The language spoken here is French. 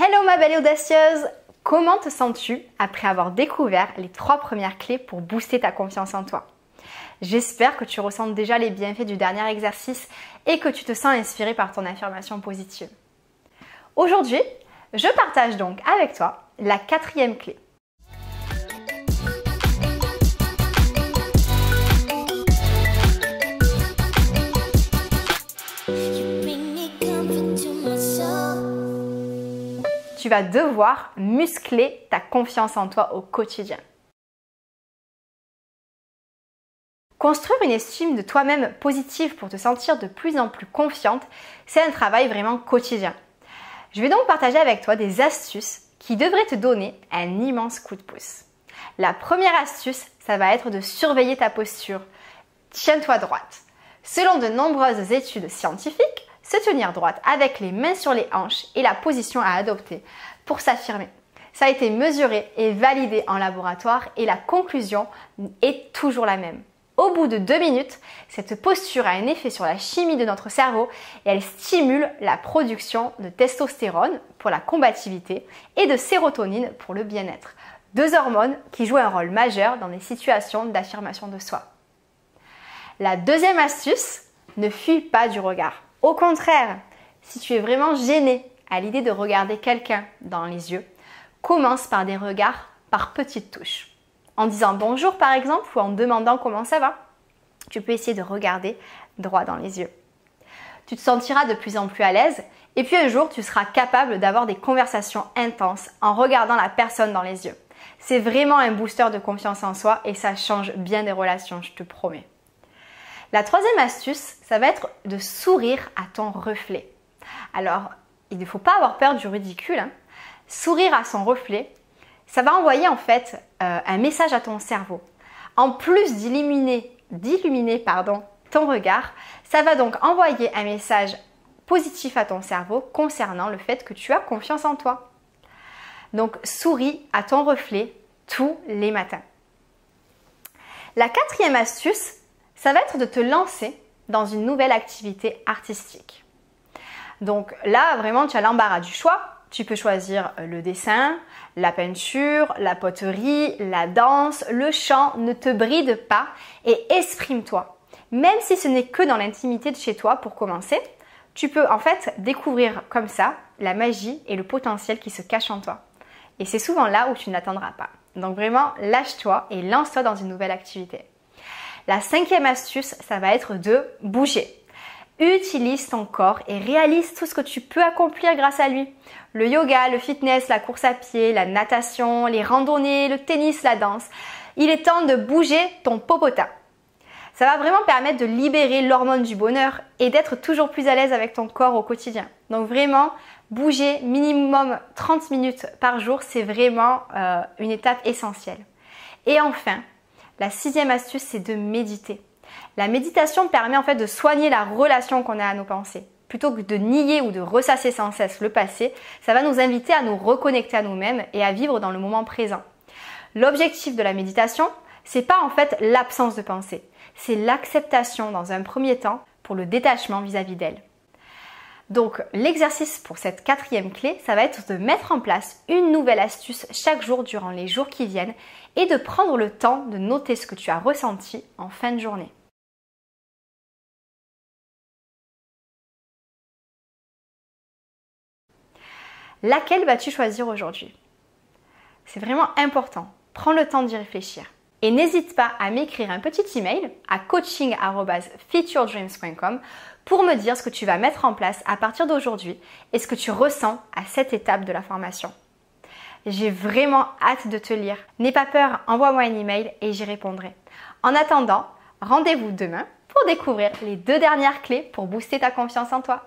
Hello ma belle audacieuse! Comment te sens-tu après avoir découvert les 3 premières clés pour booster ta confiance en toi? J'espère que tu ressens déjà les bienfaits du dernier exercice et que tu te sens inspiré par ton affirmation positive. Aujourd'hui, je partage donc avec toi la 4e clé. Tu vas devoir muscler ta confiance en toi au quotidien. Construire une estime de toi-même positive pour te sentir de plus en plus confiante, c'est un travail vraiment quotidien. Je vais donc partager avec toi des astuces qui devraient te donner un immense coup de pouce. La première astuce, ça va être de surveiller ta posture. Tiens-toi droite. Selon de nombreuses études scientifiques, se tenir droite avec les mains sur les hanches est la position à adopter pour s'affirmer. Ça a été mesuré et validé en laboratoire et la conclusion est toujours la même. Au bout de 2 minutes, cette posture a un effet sur la chimie de notre cerveau et elle stimule la production de testostérone pour la combativité et de sérotonine pour le bien-être. 2 hormones qui jouent un rôle majeur dans des situations d'affirmation de soi. La deuxième astuce, ne fuis pas du regard. Au contraire, si tu es vraiment gêné à l'idée de regarder quelqu'un dans les yeux, commence par des regards par petites touches. En disant bonjour par exemple ou en demandant comment ça va, tu peux essayer de regarder droit dans les yeux. Tu te sentiras de plus en plus à l'aise et puis un jour tu seras capable d'avoir des conversations intenses en regardant la personne dans les yeux. C'est vraiment un booster de confiance en soi et ça change bien des relations, je te promets. La 3e astuce, ça va être de sourire à ton reflet. Alors, il ne faut pas avoir peur du ridicule. Sourire à son reflet, ça va envoyer en fait un message à ton cerveau. En plus d'illuminer ton regard, ça va donc envoyer un message positif à ton cerveau concernant le fait que tu as confiance en toi. Donc, souris à ton reflet tous les matins. La 4e astuce, ça va être de te lancer dans une nouvelle activité artistique. Donc là, vraiment, tu as l'embarras du choix. Tu peux choisir le dessin, la peinture, la poterie, la danse, le chant. Ne te bride pas et exprime-toi. Même si ce n'est que dans l'intimité de chez toi pour commencer, tu peux en fait découvrir comme ça la magie et le potentiel qui se cachent en toi. Et c'est souvent là où tu ne l'attendras pas. Donc vraiment, lâche-toi et lance-toi dans une nouvelle activité. La 5e astuce, ça va être de bouger. Utilise ton corps et réalise tout ce que tu peux accomplir grâce à lui. Le yoga, le fitness, la course à pied, la natation, les randonnées, le tennis, la danse. Il est temps de bouger ton popotin. Ça va vraiment permettre de libérer l'hormone du bonheur et d'être toujours plus à l'aise avec ton corps au quotidien. Donc vraiment, bouger minimum 30 minutes par jour, c'est vraiment une étape essentielle. Et enfin, la 6e astuce, c'est de méditer. La méditation permet en fait de soigner la relation qu'on a à nos pensées. Plutôt que de nier ou de ressasser sans cesse le passé, ça va nous inviter à nous reconnecter à nous-mêmes et à vivre dans le moment présent. L'objectif de la méditation, c'est pas en fait l'absence de pensée, c'est l'acceptation dans un premier temps pour le détachement vis-à-vis d'elle. Donc l'exercice pour cette 4e clé, ça va être de mettre en place une nouvelle astuce chaque jour durant les jours qui viennent et de prendre le temps de noter ce que tu as ressenti en fin de journée. Laquelle vas-tu choisir aujourd'hui? C'est vraiment important. Prends le temps d'y réfléchir. Et n'hésite pas à m'écrire un petit email à coaching@fityourdreams.com pour me dire ce que tu vas mettre en place à partir d'aujourd'hui et ce que tu ressens à cette étape de la formation. J'ai vraiment hâte de te lire. N'aie pas peur, envoie-moi un email et j'y répondrai. En attendant, rendez-vous demain pour découvrir les 2 dernières clés pour booster ta confiance en toi.